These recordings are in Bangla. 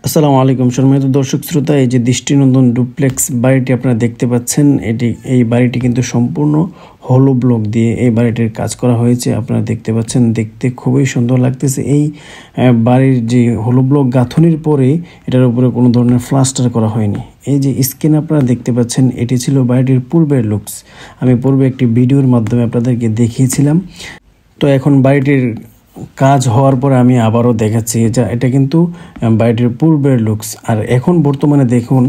আসসালামু আলাইকুম সম্মানিত দর্শক শ্রোতা, এই যে দৃষ্টিনন্দন ডুপ্লেক্স বাড়িটি আপনারা দেখতে পাচ্ছেন, এই বাড়িটি কিন্তু সম্পূর্ণ হলো ব্লক দিয়ে এই বাড়িটির কাজ করা হয়েছে। আপনারা দেখতে পাচ্ছেন, দেখতে খুবই সুন্দর লাগতেছে। এই বাড়ির যে হলো ব্লক গাঁথনির পরে এটার উপরে কোনো ধরনের প্লাস্টার করা হয়নি। এই যে স্ক্রিন আপনারা দেখতে পাচ্ছেন, এটি ছিল বাড়িটির পূর্বের লুকস। আমি পূর্বে একটি ভিডিওর মাধ্যমে আপনাদেরকে দেখিয়েছিলাম। তো এখন বাড়িটির কাজ হওয়ার পরে আমি আবারও দেখাচ্ছি যে এটা কিন্তু বাড়িটির পূর্বের লুকস। আর এখন বর্তমানে দেখুন,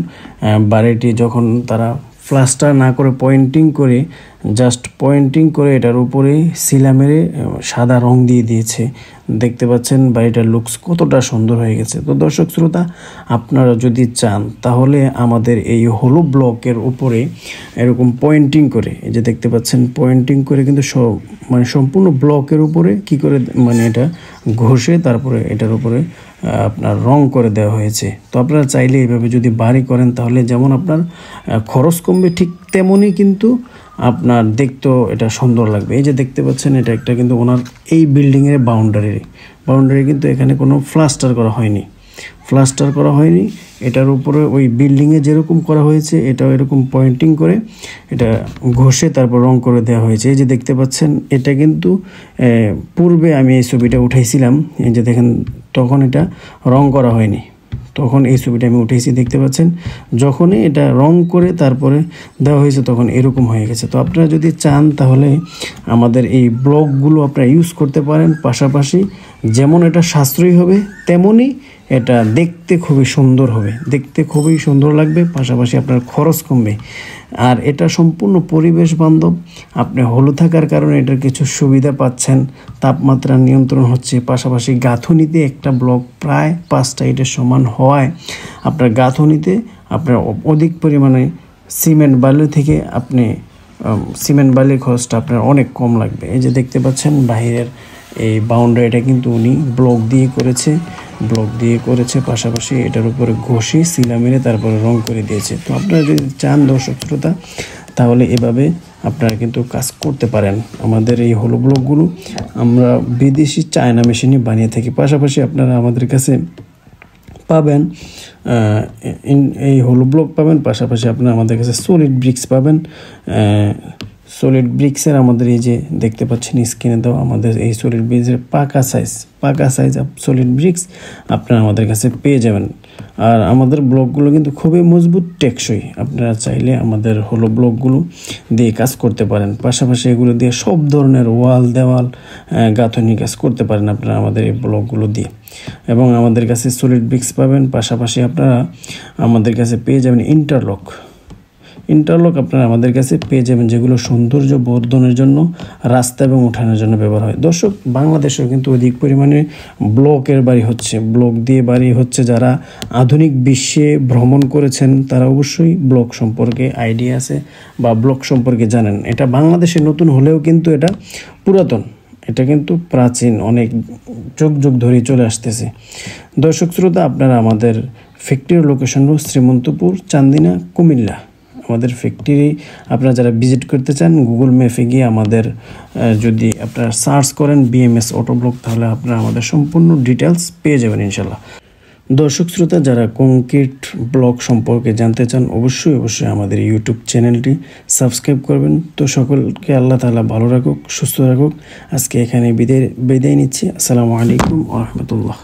বাড়িটি যখন তারা প্লাস্টার না করে জাস্ট পয়েন্টিং করে এটার উপরে সিলা মেরে সাদা রং দিয়ে দিয়েছে। দেখতে পাচ্ছেন বাড়িটার লুকস কতটা সুন্দর হয়ে গেছে। তো দর্শক শ্রোতা, আপনারা যদি চান তাহলে আমাদের এই হলো ব্লকের উপরে এরকম পয়েন্টিং করে, এই যে দেখতে পাচ্ছেন পয়েন্টিং করে কিন্তু সম্পূর্ণ ব্লকের উপরে কি করে এটা ঘষে তারপরে এটার উপরে আপনার রং করে দেওয়া হয়েছে। তো আপনারা চাইলে এইভাবে যদি বাড়ি করেন তাহলে যেমন আপনার খরচ কমবে, ঠিক তেমনই কিন্তু আপনার দেখতেও এটা সুন্দর লাগবে। এই যে দেখতে পাচ্ছেন, এটা একটা কিন্তু ওনার এই বিল্ডিংয়ের বাউন্ডারি কিন্তু এখানে কোনো প্লাস্টার করা হয়নি। এটার উপরে ওই বিল্ডিংয়ে যেরকম করা হয়েছে এটাও এরকম পয়েন্টিং করে এটা ঘষে তারপর রং করে দেওয়া হয়েছে। এই যে দেখতে পাচ্ছেন, এটা কিন্তু পূর্বে আমি এই ছবিটা উঠাইছিলাম। এই যে দেখেন, তখন এটা রং করা হয়নি, তখন এই ছবিটা আমি উঠেছি। দেখতে পাচ্ছেন, যখনই এটা রং করে তারপরে দেওয়া হয়েছে তখন এরকম হয়ে গেছে। তো আপনারা যদি চান তাহলে আমাদের এই ব্লকগুলো আপনারা ইউজ করতে পারেন। পাশাপাশি যেমন এটা সাশ্রয়ী হবে, তেমনই এটা দেখতে খুবই সুন্দর লাগবে। পাশাপাশি আপনার খরচ কমবে। আর এটা সম্পূর্ণ পরিবেশ বান্ধব। আপনি হলু থাকার কারণে এটার কিছু সুবিধা পাচ্ছেন, তাপমাত্রা নিয়ন্ত্রণ হচ্ছে। পাশাপাশি গাঁথনিতে একটা ব্লক প্রায় 5টা ইটের সমান হওয়ায় আপনার গাঁথনিতে আপনার অধিক পরিমাণে সিমেন্ট বালির খরচটা আপনার অনেক কম লাগবে। এই যে দেখতে পাচ্ছেন বাহিরের এই বাউন্ডারিটা কিন্তু উনি ব্লক দিয়ে করেছে। পাশাপাশি এটার উপরে ঘষে সিলা মেরে তারপরে রং করে দিয়েছে। তো আপনারা যদি চান দর্শক শ্রোতা, তাহলে এভাবে আপনারা কিন্তু কাজ করতে পারেন। আমাদের এই হলো ব্লকগুলো আমরা বিদেশি চায়না মেশিনে বানিয়ে থাকি। পাশাপাশি আপনারা আমাদের কাছে পাবেন এই হলো ব্লক পাবেন। পাশাপাশি আপনারা আমাদের কাছে সলিড ব্রিক্স পাবেন। সলিড ব্রিক্সের আমাদের এই যে দেখতে পাচ্ছেন স্ক্রিনে দেওয়া আমাদের এই সলিড ব্রিক্সের পাকা সাইজ সলিড ব্রিক্স আপনারা আমাদের কাছে পেয়ে যাবেন। আর আমাদের ব্লকগুলো কিন্তু খুবই মজবুত, টেকসই। আপনারা চাইলে আমাদের হলো ব্লকগুলো দিয়ে কাজ করতে পারেন। পাশাপাশি এগুলো দিয়ে সব ধরনের দেওয়াল গাঁথনি কাজ করতে পারেন আপনারা আমাদের এই ব্লকগুলো দিয়ে। এবং আমাদের কাছে সলিড ব্রিক্স পাবেন। পাশাপাশি আপনারা আমাদের কাছে পেয়ে যাবেন ইন্টারলক আপনারা আমাদের কাছে পেয়ে যাবেন, যেগুলো সৌন্দর্য বর্ধনের জন্য, রাস্তা এবং উঠানের জন্য ব্যবহার হয়। দর্শক, বাংলাদেশেও কিন্তু অধিক পরিমাণে ব্লক দিয়ে বাড়ি হচ্ছে। যারা আধুনিক বিশ্বে ভ্রমণ করেছেন তারা অবশ্যই ব্লক সম্পর্কে আইডিয়া আছে বা ব্লক সম্পর্কে জানেন। এটা বাংলাদেশে নতুন হলেও কিন্তু এটা পুরাতন, এটা কিন্তু প্রাচীন, অনেক যুগ ধরে চলে আসতেছে। দর্শক শ্রোতা, আপনারা আমাদের ফ্যাক্টরির লোকেশন হল শ্রীমন্তপুর, চান্দিনা, কুমিল্লা। আমাদের ফ্যাক্টরি আপনারা যারা ভিজিট করতে চান, গুগল ম্যাপে গিয়ে আমাদের যদি আপনারা সার্চ করেন BMS অটো ব্লক, তাহলে আপনারা আমাদের সম্পূর্ণ ডিটেলস পেয়ে যাবেন ইনশাল্লাহ। দর্শক শ্রোতা, যারা কংক্রিট ব্লক সম্পর্কে জানতে চান অবশ্যই আমাদের ইউটিউব চ্যানেলটি সাবস্ক্রাইব করবেন। তো সকলকে আল্লাহ তাআলা ভালো রাখুক, সুস্থ রাখুক। আজকে এখানে বিদায় নিচ্ছি। আসসালামু আলাইকুম ওয়া রাহমাতুল্লাহ।